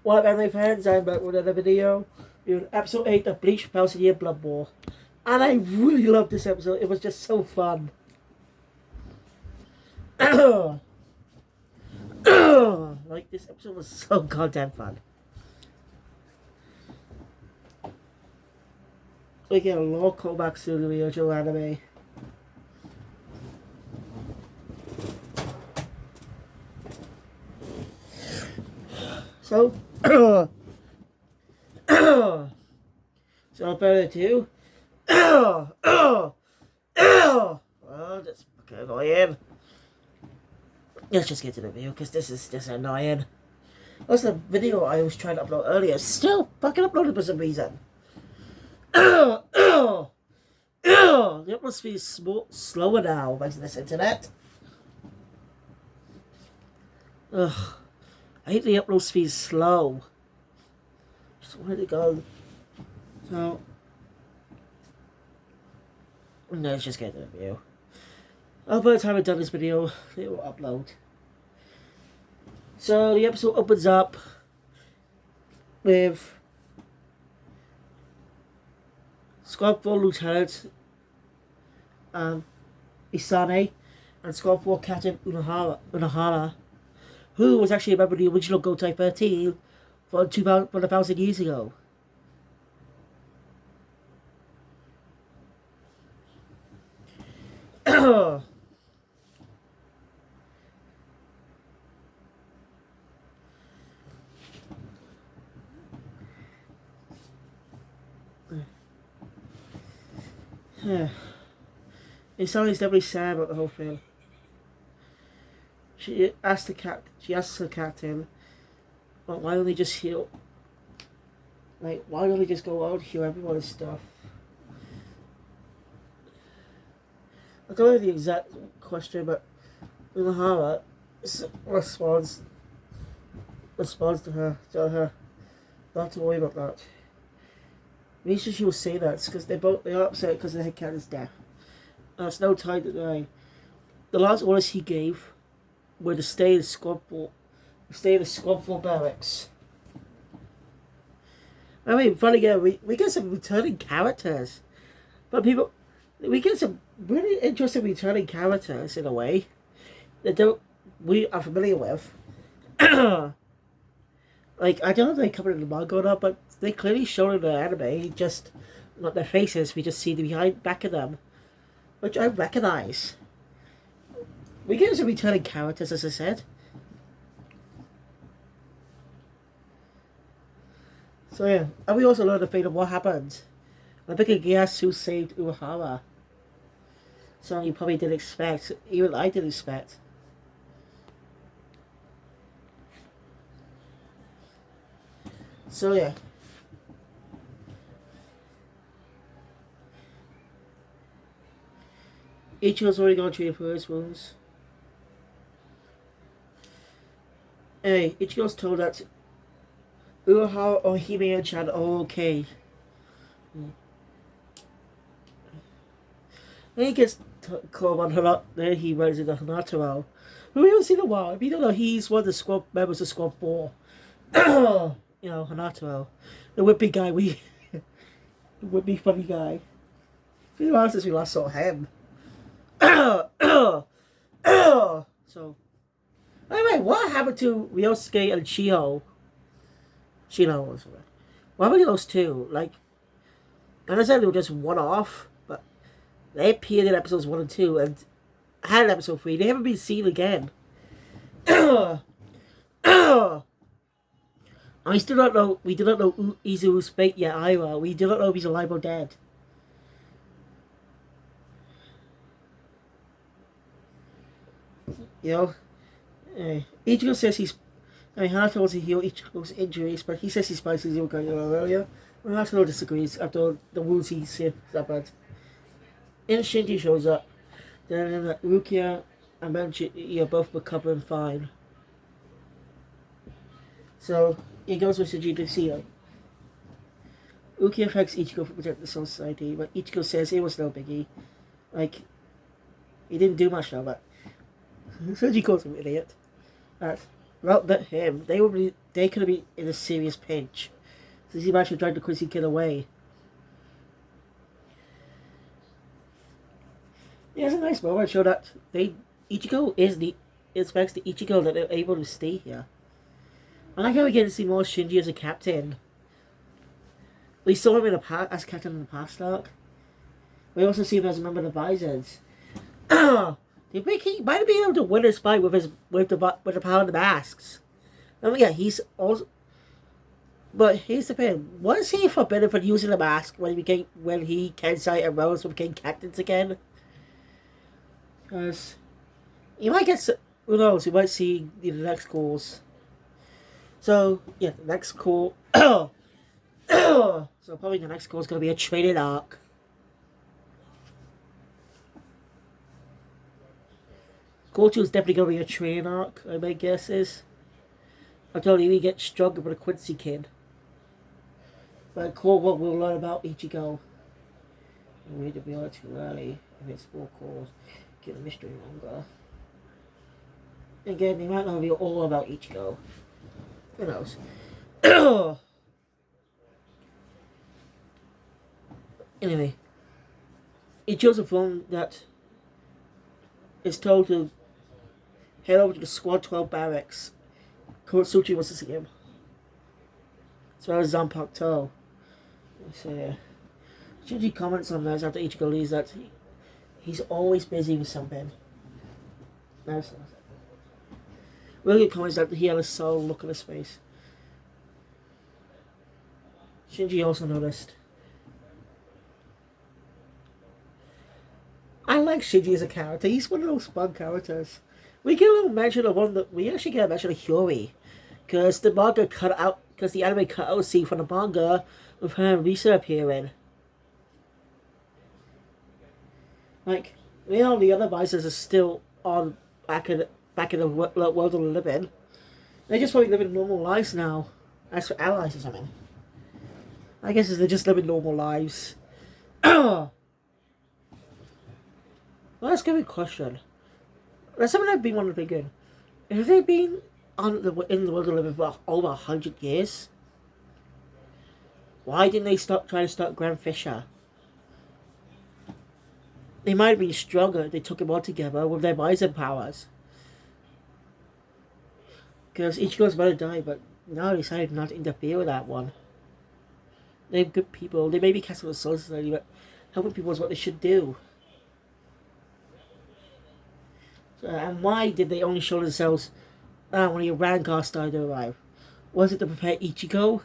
What up, anime fans? I'm back with another video. Doing episode 8 of Bleach 1000-Year Blood War. And I really loved this episode. It was just so fun. Like, this episode was so goddamn fun. We get a lot of callbacks to the original anime. So, so further ado, just fucking annoying. Let's just get to the video because this is just annoying. Also, the video I was trying to upload earlier still fucking uploaded for some reason. The upload speed is slower now thanks to this internet. Ugh. I hate the upload speed is slow. Just where to go. So let's just get to the video. Oh, by the time I've done this video, it will upload. So the episode opens up with Squad 4 Lieutenant Isane and Squad 4 Captain Unohara, who was actually a member of the original Gotai 13 from 1,000 years ago. Isane's definitely sad about the whole thing. She asks the captain, well, why don't they just heal? Like, why don't they just go out and heal everyone's stuff? I don't know the exact question, but Unohara responds to her not to worry about that. The reason she will say that is because they are upset because of the head captain's death. It's no time to die. The last orders he gave were to stay in the squad 4 barracks. I mean, funny again, we get some returning characters, but we get some really interesting returning characters in a way that we are familiar with. Like, I don't know if they covered in the manga or not, but they clearly show in the anime, just not their faces, we just see the back of them, which I recognize. We get some returning characters, as I said. So yeah, and we also learn the fate of what happened. I think Gyasu saved Uehara. Something you probably didn't expect, even I didn't expect. So yeah. Ichigo's already gone treated for his wounds. Anyway, Ichigo's told that Uehara or Hime and Chan are okay. Then he gets called on her up. Then he runs into Hanataro, who we haven't seen in a while. If you don't know, he's one of the squad members of Squad 4. You know, Hanataro, the whippy guy. The whippy funny guy. It's been a while since we last saw him. So, anyway, what happened to Ryosuke and Shino? What happened to those two? Like, I understand they were just one-off, but they appeared in episodes 1 and 2 and had an episode 3. They haven't been seen again. And we do not know Izu's fate yet either. We do not know if he's alive or dead. You know, Ichigo says Hanataro wants to heal Ichigo's injuries, but he says he's fine since he was going earlier. Hanataro disagrees after the wounds he suffered. And Shinji shows up. Then Rukia and Menchi are both recovering fine. So he goes with Shinji to see her. Rukia thanks Ichigo for protecting the Soul Society, but Ichigo says it was no biggie. Like, he didn't do much though, but Shinji calls him an idiot. Without him, they could have been in a serious pinch. Since he managed to drag the Quincy Kid away. Yeah, it's a nice moment. Show that Ichigo expects the Ichigo that they're able to stay here. I like how we get to see more Shinji as a captain. We saw him as captain in the past arc. We also see him as a member of the Bisons. He might have been able to win this fight with the power of the masks. Oh yeah, he's also. But here's the thing: was he forbidden from using the mask when he, Kensai, and Rose became captains again? Because you might get, who knows? You might see the next calls. So yeah, the next call. So probably the next call is going to be a training arc. Call 2 is definitely going to be a training arc, my guess is. Until he gets stronger with a Quincy Kid. But Call 1 will learn about Ichigo. We need to be on it too early. If it's 4 calls, get the mystery longer. Again, they might not be all about Ichigo. Who knows? Anyway, Ichigo's a phone that is told to head over to the Squad 12 barracks. Kurotsuchi wants to see him. As well as Zanpakuto. So yeah. Shinji comments on this after Ichigo leaves that he's always busy with something. Really good comments that he had a soul look at his face. Shinji also noticed. I like Shinji as a character. He's one of those fun characters. We get a little mention of one that we actually get a mention of Hyori, because the manga cut out, because the anime cut out a scene from the manga with her and Risa appearing. Like, you know, the other Visors are still on back in the world of the living. They're just probably living normal lives now. As for allies or something. I guess they're just living normal lives. Well, that's a good question. That's something I've been wanting to begin. Have they been in the world of living for over 100 years? Why didn't they stop trying to start Grand Fisher? They might have been stronger if they took them all together with their Bison powers. Because Ichigo's about to die, but now they decided not to interfere with that one. They're good people. They may be cast on the Soul Society, but helping people is what they should do. So, and why did they only show themselves when the Rangar started to arrive? Was it to prepare Ichigo?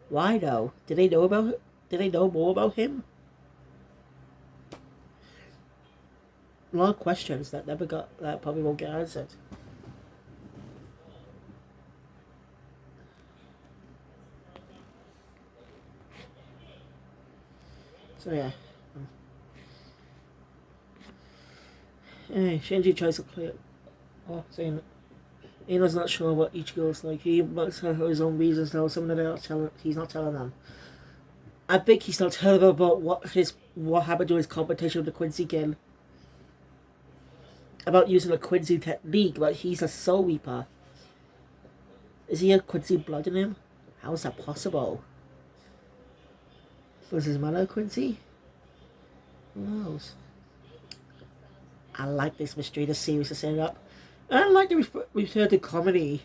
Why though? Did they know about it? Did they know more about him? A lot of questions that probably won't get answered. So yeah. Shinji tries to play it off, saying Ino's not sure what Ichigo's like. He must have his own reasons though, something that he's not telling them. I think he's not telling them about what happened to his competition with the Quincy Kid. About using a Quincy technique, but he's a Soul Reaper. Is he a Quincy blood in him? How is that possible? Was his mother Quincy? Who knows? I like this mystery, the series to set it up. And I like the return to comedy.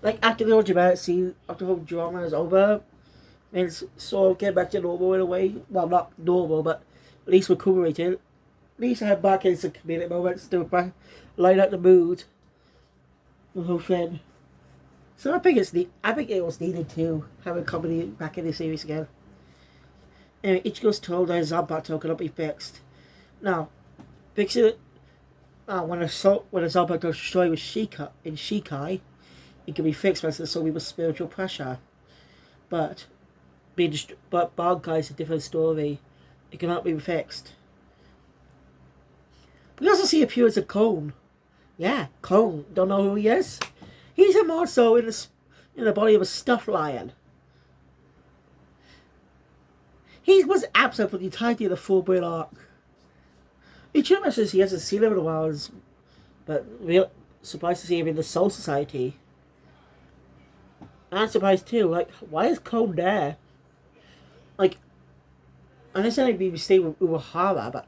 Like, after the whole dramatic scene, after the whole drama is over, and it's sort of get back to normal in a way. Well, not normal, but at least recuperated. At least I have back in some comedic moments to light up the mood. The whole thing. So I think it was needed to have a comedy back in the series again. Anyway, Ichigo's told that his Zanpakuto cannot be fixed. Now, fixing it when a Zanpakuto is destroyed with Shikai, it can be fixed by the Soul Reaper's spiritual pressure. But Bankai is a different story. It cannot be fixed. We also see appearance of Cone. Yeah, Cone. Don't know who he is? He's a monster in the body of a stuffed lion. He was absent for the entirety of the full-blown arc. Ichigo says he hasn't seen him in a while, but real surprised to see him in the Soul Society. I'm surprised too. Like, why is Cone there? Like, I understand he'd be staying with Uehara, but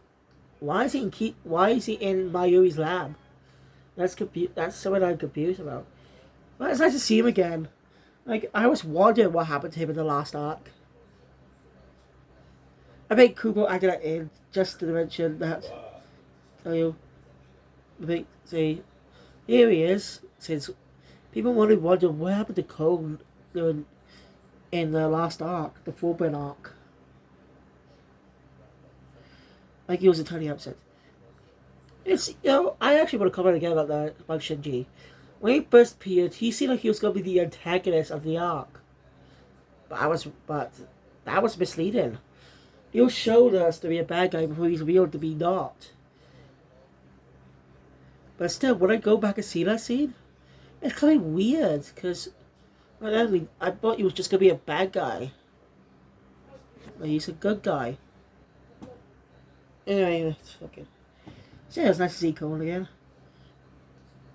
why is he in Mayuri's lab? That's something I'm confused about. But it's nice to see him again. Like, I was wondering what happened to him in the last arc. I think Kubo added that in just to mention that. Tell you, I think say here he is. Since people wanted wonder what happened to Cone in the last arc, the Fullburn arc. Like he was entirely upset. It's I actually want to comment again about that about Shinji. When he first appeared, he seemed like he was going to be the antagonist of the arc. But that was misleading. He showed us to be a bad guy before he's revealed to be not. But still, when I go back and see that scene, it's kind of weird because I thought he was just going to be a bad guy. But he's a good guy. Anyway, it's okay. So yeah, it's nice to see Cole again.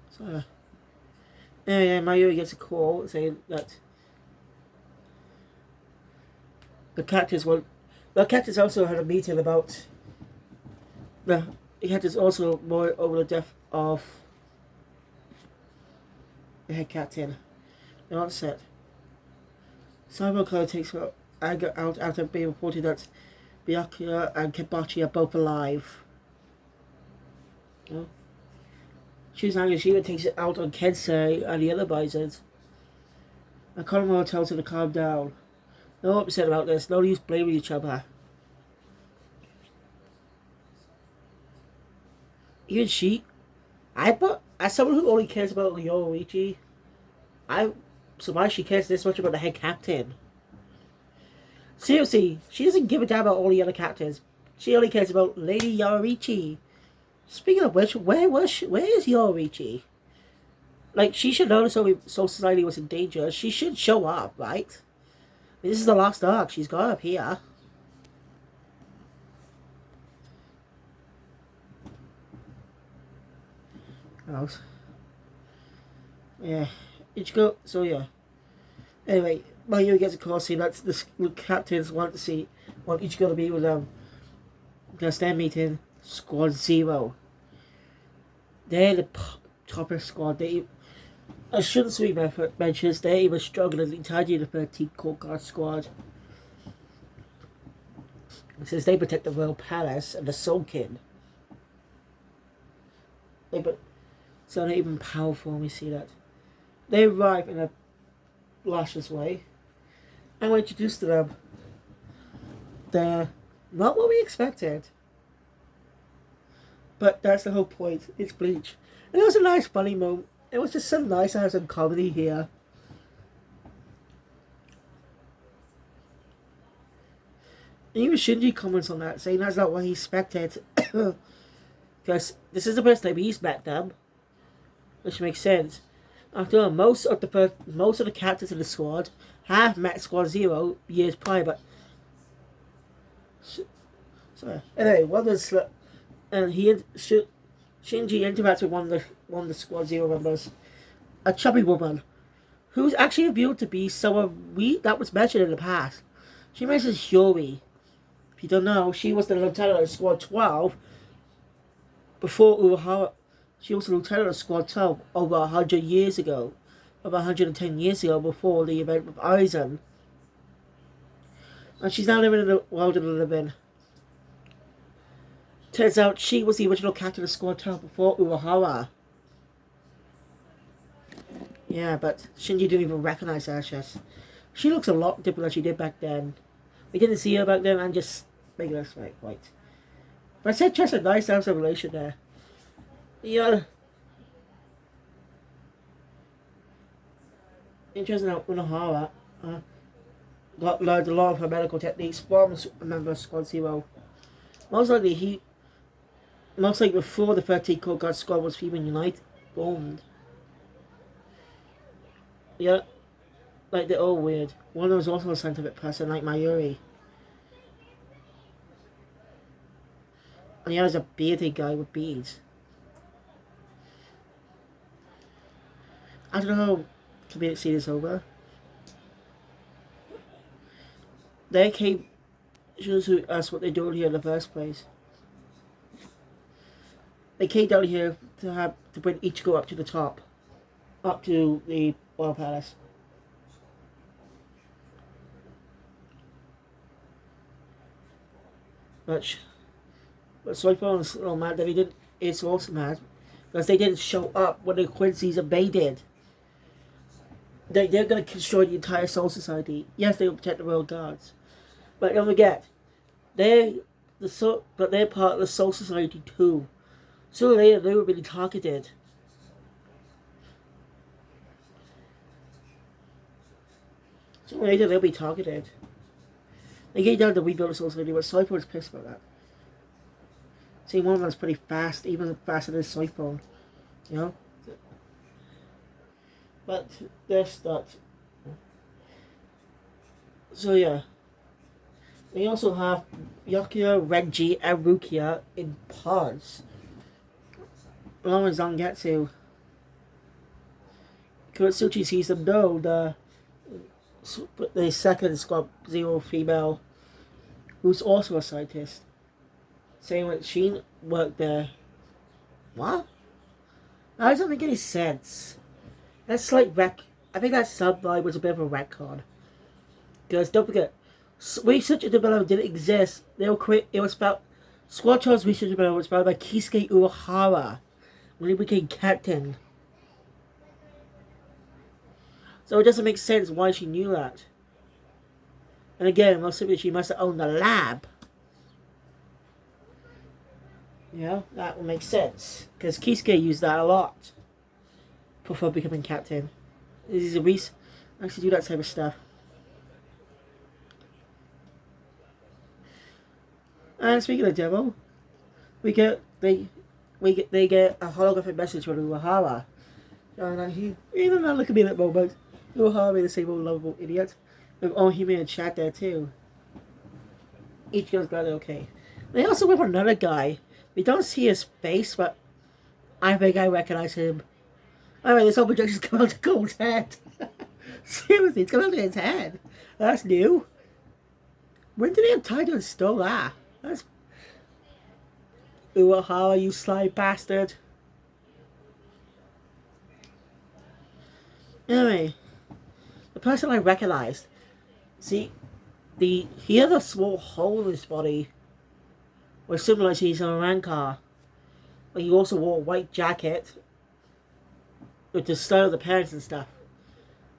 So anyway, Mayuri gets a call saying that the captains also had a meeting about the captains also more over the death of the head captain. They're upset. Cyber Cloud takes her anger out after being reported that Byakuya and Kibachi are both alive. She's angry. She even takes it out on Kensei and the other bisons. And Konomo tells her to calm down. No upset about this. No use blaming each other. Even she, but as someone who only cares about Yoruichi, I'm surprised she cares this much about the head captain. Seriously, she doesn't give a damn about all the other captains. She only cares about Lady Yoruichi. Speaking of which, where is Yoruichi? Like, she should know Soul Society was in danger. She should show up, right? I mean, this is the last arc. She's got up here. Else. Yeah. Ichigo, so yeah. Anyway, Mayuri gets a call saying that the captains want Ichigo to be with them. Because they're meeting Squad Zero. They're the topper squad. I shouldn't sweep mentions, they even struggling entirely in the 13th Court Guard squad. Since they protect the Royal Palace and the Soul King. So they're even powerful when we see that. They arrive in a luscious way. And we're introduced to them. They're not what we expected. But that's the whole point. It's Bleach. And it was a nice funny moment. It was just so nice to have some comedy here. And even Shinji comments on that, saying that's not what he expected. Because this is the first time he's met them. Which makes sense. After all, most of the captains in the squad have met Squad Zero years prior, but sorry. Anyway, Shinji interacts with one of the Squad Zero members, a chubby woman, who's actually revealed to be someone that was mentioned in the past. She mentions Hyori. If you don't know, she was the lieutenant of Squad 12 before Uehara. She was a lieutenant of Squad 12 over 100 years ago. Over 110 years ago before the event with Aizen. And she's now living in the world of the living. Turns out she was the original captain of Squad 12 before Uehara. Yeah, but Shinji didn't even recognize her. She looks a lot different than she did back then. We didn't see her back then and just making us right. But I said just a nice observation there. Yeah. Interesting that Uehara learned a lot of her medical techniques from a member of Squad Zero. Most likely before the 13th Cold Guard squad was formed. Yeah, like they're all weird. One of them was also a scientific person like Mayuri. And the other's a bearded guy with beads. I don't know how comedic scene is over. they came to us what they're doing here in the first place. They came down here to bring Ichigo up to the top, up to the Royal Palace. But Soipon's little mad that he didn't. It's also mad because they didn't show up when the Quincy's and Bay did. They're going to destroy the entire Soul Society. Yes, they will protect the Royal Guards, but don't forget, they're part of the Soul Society too. Sooner or later, they were really targeted. Sooner or later, they'll be targeted. They get down to rebuild the Soul Society, but Soipon's pissed about that. See, one of them's pretty fast, even faster than Soipon. You know? But they're stuck. So yeah. We also have Yakuya, Renji, and Rukia in pods. Along with Zangetsu. Kuretsuchi sees them know the second Squad Zero female, who's also a scientist, saying that she worked there. What? That doesn't make any sense. That's like I think that subline was a bit of a retcon. Because don't forget, research and development didn't exist. They were it was about Squad Charles research and development was founded by Kisuke Uehara when he became captain. So it doesn't make sense why she knew that. And again, most simply, she must have owned the lab. You know, that would make sense. Because Kisuke used that a lot before becoming captain. This is a reason I actually do that type of stuff. And speaking of the devil, they get a holographic message from Uehara. And he even now look at me in that moment. Uehara, the same old lovable idiot. With all human chat there too. Each goes glad okay. They also with another guy. We don't see his face, but I think I recognize him. Alright, this whole projection's come out of Cole's head. Seriously, it's come out of his head. That's new. When did he have time to install that? That's Uehara, you sly bastard. Anyway, the person I recognized. See, he had a small hole in his body, which symbolizes he's on a Rancor. But he also wore a white jacket with the style of the pants and stuff.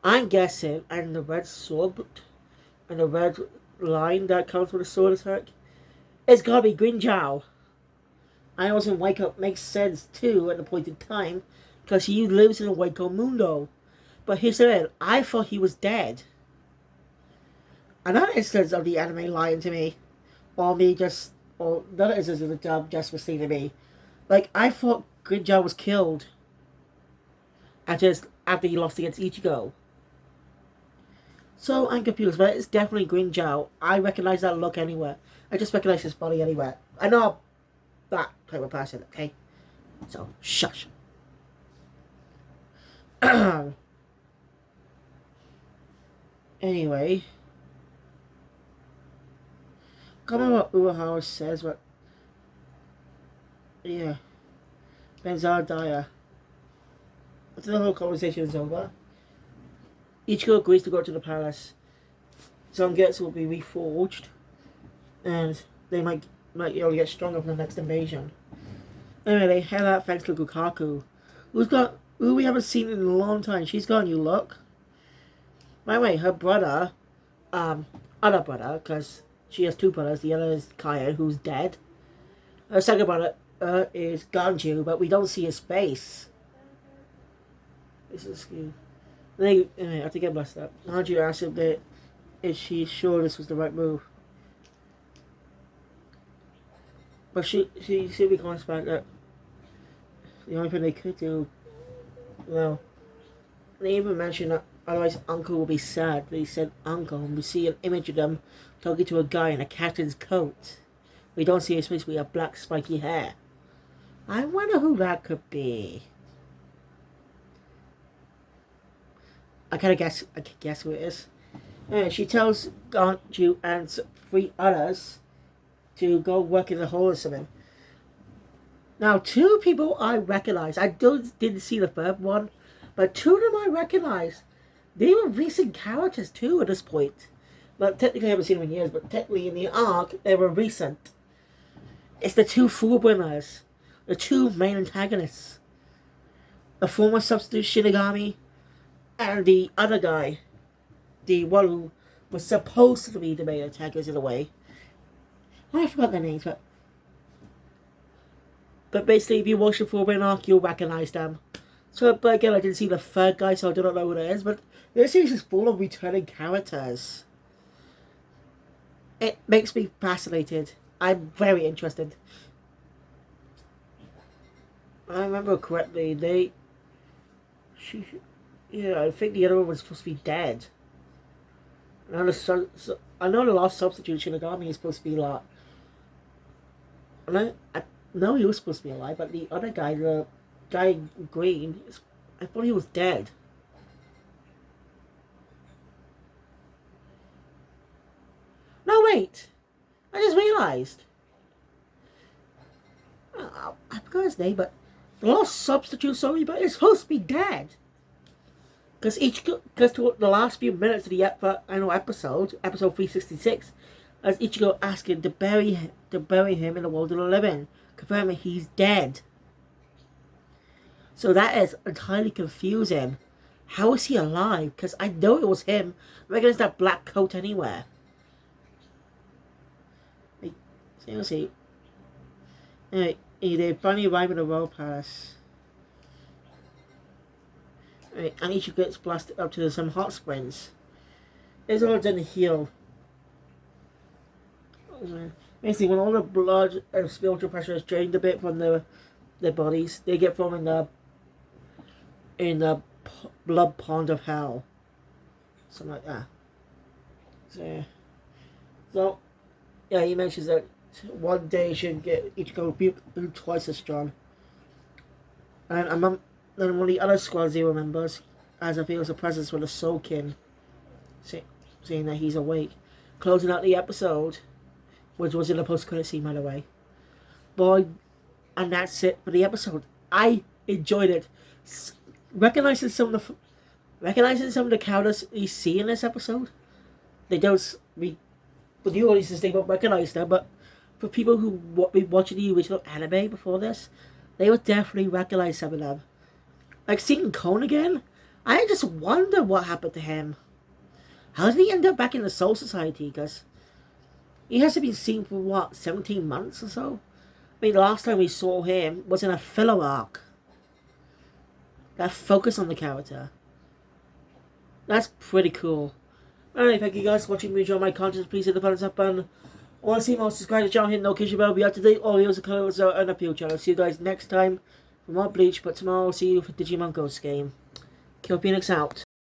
I'm guessing, and the red sword and the red line that comes with the sword attack, it's gotta be Grinjao. I also wake up makes sense too at the point in time, because he lives in a Waco Mundo. But here's the thing, I thought he was dead. Another instance of the anime lying to me, or another instance of the dub just misleading me. Like, I thought Grinjao was killed after he lost against Ichigo. So I'm confused, but it's definitely Grinjao. I recognize that look anywhere. I just recognize his body anywhere. I know that type of person, okay? So, shush. Anyway. Comment on what Uehara says, but... Yeah. Benzar Daya. After the whole conversation is over, Ichigo agrees to go to the palace. Zangetsu will be reforged, and they might only get stronger for the next invasion. Anyway, they head out thanks to Lukaku, who we haven't seen in a long time. She's got a new look. By the way, her brother, other brother, because she has two brothers. The other is Kaya, who's dead. Her second brother is Ganju, but we don't see his face. This is scary. I have to get messed up. Ganju asked him that if she's sure this was the right move. But she simply comes back that the only thing they could do, well, they even mentioned that otherwise Uncle will be sad. They said Uncle, and we see an image of them talking to a guy in a captain's coat. We don't see his face, we have black spiky hair. I wonder who that could be. I can guess who it is. She tells Ganju and 3 others to go work in the hole or something. Now, 2 people I recognize. I didn't see the 3rd one, but 2 of them I recognize. They were recent characters too at this point. But technically I haven't seen them in years, but technically in the arc, they were recent. It's the 2 Fullbringers, the 2 main antagonists. The former substitute Shinigami, and the other guy. The one who was supposed to be the main antagonist in a way. I forgot their names, but basically if you watch the Fullbringer arc, you'll recognize them. So, but again, I didn't see the 3rd guy, so I do not know who it is, but this series is full of returning characters. It makes me fascinated. I'm very interested. I remember correctly, I think the other one was supposed to be dead. I know the last substitute Shinigami is supposed to be like. I know he was supposed to be alive, but the other guy, the guy in green, I thought he was dead. No, wait. I just realized. I forgot his name, but the last substitute, sorry, but it's supposed to be dead. Because to the last few minutes of the episode 366, as Ichigo asking to bury him in the world of the living, confirming he's dead. So that is entirely confusing. How is he alive? Because I know it was him. I recognize that black coat anywhere. Seriously. Anyway, they finally arrive in the Royal Palace. Right, and Ichigo gets blasted up to some hot springs. It's all done heal. Basically, when all the blood and spiritual pressure is drained a bit from their bodies, they get thrown in the blood pond of hell. Something like that. So yeah, he mentions that one day he should get Ichigo be twice as strong. And then one of the other Squad Zero members, as I feels a presence with a Soul Kin, saying that he's awake. Closing out the episode, which was in the post-credit scene, by the way. Boy, and that's it for the episode. I enjoyed it. Recognizing some of the characters you see in this episode, they don't. For the audiences, they won't recognize them, but for people who been watching the original anime before this, they would definitely recognize some of them. Like seeing Kon again, I just wonder what happened to him. How did he end up back in the Soul Society? Because he hasn't been seen for what, 17 months or so? I mean, the last time we saw him was in a filler arc that focused on the character. That's pretty cool. Alright, thank you guys for watching me enjoy my content. Please hit the thumbs up button. I want to see more, subscribe to the channel, hit the notification bell, be up to date all videos and colors and appeal channel. See you guys next time for more Bleach, but tomorrow I'll see you for Digimon Ghost game. Kill Phoenix out.